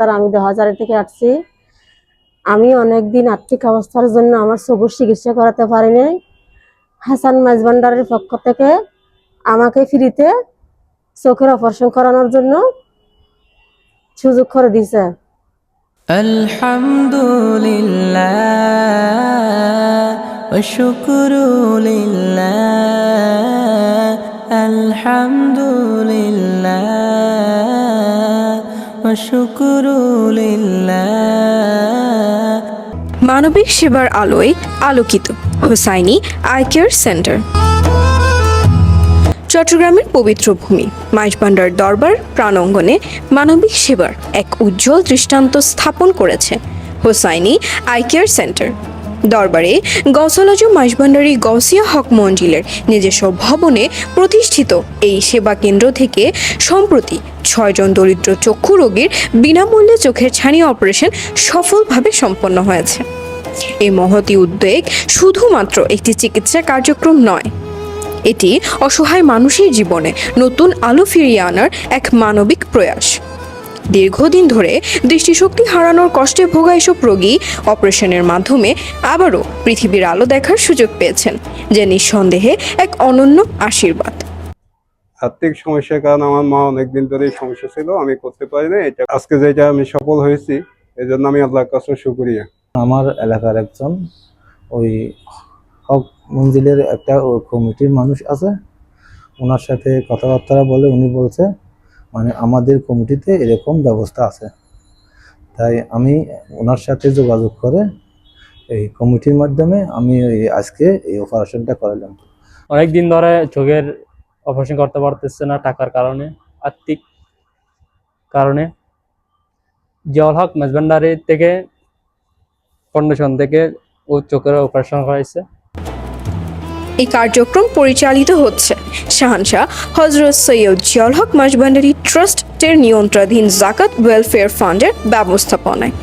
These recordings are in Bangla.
ডাক্তার। আমি 2000 থেকে আসছি। আমি অনেকদিন আর্থিক অবস্থার জন্য আমার চোখের চিকিৎসা করাতে পারিনি। হাসান মাঝভান্ডারের পক্ষ থেকে আমাকে ফ্রিতে চোখের অপারেশন করানোর জন্য সুযোগ করে দিয়েছে। আলহামদুলিল্লাহ ওয়া শুকরুলিল্লাহ, আলহামদুলিল্লাহ ওয়া শুকরুলিল্লাহ। মানবিক সেবার আলোয় আলোকিত হোসাইনী আই কেয়ার সেন্টার। চট্টগ্রামের পবিত্র ভূমি মাইজভান্ডার দরবার প্রাঙ্গণে মানবিক সেবার এক উজ্জ্বল দৃষ্টান্ত স্থাপন করেছে হোসাইনী আই কেয়ার সেন্টার। দরবারে গৌসুল আজম মাইজভান্ডারী গৌসিয়া হক মঞ্জিলের নিজস্ব ভবনে প্রতিষ্ঠিত এই সেবা কেন্দ্র থেকে সম্প্রতি 6 জন দরিদ্র চক্ষু রোগীর বিনামূল্যে চোখের ছানি অপারেশন সফলভাবে সম্পন্ন হয়েছে। এই মহতী উদ্যোগ শুধুমাত্র একটি চিকিৎসা কার্যক্রম নয়, এটি অসহায় মানুষের জীবনে নতুন আলো ফিরিয়ে আনার এক মানবিক প্রয়াস। দীর্ঘদিন ধরে দৃষ্টিশক্তি হারানোর কষ্টে ভোগা এসব রোগী অপারেশনের মাধ্যমে আবারও পৃথিবীর আলো দেখার সুযোগ পেয়েছেন, যা নিঃসন্দেহে এক অনন্য আশীর্বাদ। আর্থিক সমস্যার কারণে আমার মা অনেকদিন ধরে সমস্যা ছিল, আমি করতে পারি না। এটা আজকে যেটা আমি সফল হয়েছি, এই জন্য আমি আল্লাহর কাছে শুকরিয়া। আমার এলাকার একজন ওই হক মঞ্জিলের একটা কমিটির মানুষ আছে, ওনার সাথে কথাবার্তা বলে উনি বলছে মানে আমাদের কমিটিতে এরকম ব্যবস্থা আছে। তাই আমি ওনার সাথে যোগাযোগ করে এই কমিটির মাধ্যমে আমি আজকে এই অপারেশনটা করালাম। অনেকদিন ধরে চোখের অপারেশন করতে পারতেছে না, টাকার কারণে, আর্থিক কারণে। জিয়াউল হক মাঝভান্ডারী থেকে ফাউন্ডেশন থেকে ও চোখের অপারেশন করাইছে। এই কার্যক্রম পরিচালিত হচ্ছে শাহানশাহ হযরত সৈয়দ জিয়াউল হক মাঝভান্ডারী ট্রাস্টের নিয়ন্ত্রণাধীন জাকাত ওয়েলফেয়ার ফান্ডের ব্যবস্থাপনায়।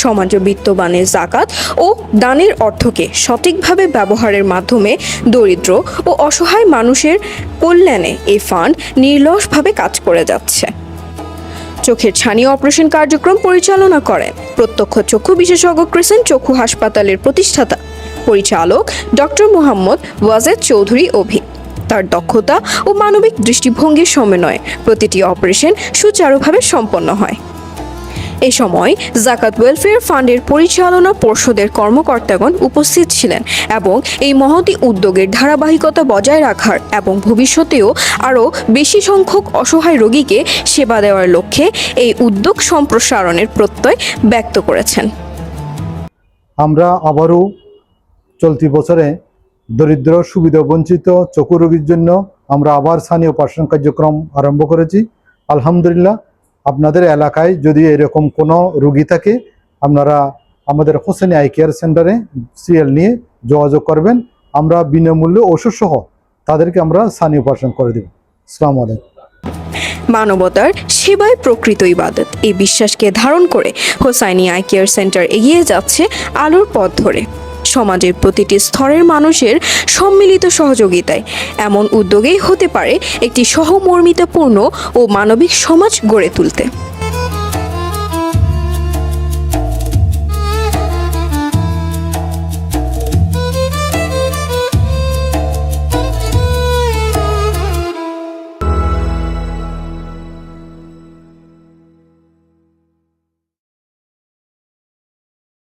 সমাজে বিত্তবানের জাকাত ও দানের অর্থকে সঠিকভাবে ব্যবহারের মাধ্যমে দরিদ্র ও অসহায় মানুষের কল্যাণে এই ফান্ড নির্লসভাবে কাজ করে যাচ্ছে। চোখের ছানি অপারেশন কার্যক্রম পরিচালনা করেন প্রত্যক্ষ চক্ষু বিশেষজ্ঞ ক্রিসেন্ট চক্ষু হাসপাতালের প্রতিষ্ঠাতা পরিচালক ডক্টর মোহাম্মদ ওয়াজেদ চৌধুরী অভি। তার দক্ষতা ও মানবিক দৃষ্টিভঙ্গির সমন্বয়ে প্রতিটি অপারেশন সুচারুভাবে সম্পন্ন হয়। এ সময় জাকাত ওয়েলফেয়ার ফান্ডের পরিচালনা পর্ষদের কর্মকর্তাগণ উপস্থিত ছিলেন এবং এই মহতী উদ্যোগের ধারাবাহিকতা বজায় রাখার এবং ভবিষ্যতেও আরও বেশি সংখ্যক অসহায় রোগীকে সেবা দেওয়ার লক্ষ্যে এই উদ্যোগ সম্প্রসারণের প্রত্যয় ব্যক্ত করেছেন। আমরা আবারও চলতি বছরে দরিদ্র সুবিধা বঞ্চিত চক্ষু রোগীর জন্য আমরা আবার ছানি অপারেশন কার্যক্রম আরম্ভ করেছি। আলহামদুলিল্লাহ, আপনাদের এলাকায় যদি এরকম কোনো রোগী থাকে আপনারা আমাদের হোসেনী আই কেয়ার সেন্টারে সিএল নিয়ে যোগাযোগ করবেন। আমরা বিনামূল্যে ওষুধ সহ তাদেরকে আমরা ছানি অপারেশন করে দেব। আসসালামু আলাইকুম। মানবতার সেবায় প্রকৃত ইবাদত, এই বিশ্বাসকে ধারণ করে হোসাইনী আই কেয়ার সেন্টার এগিয়ে যাচ্ছে আলোর পথ ধরে। সমাজের প্রতিটি স্তরের মানুষের সম্মিলিত সহযোগিতায় এমন উদ্যোগেই হতে পারে একটি সহমর্মিতাপূর্ণ ও মানবিক সমাজ গড়ে তুলতে।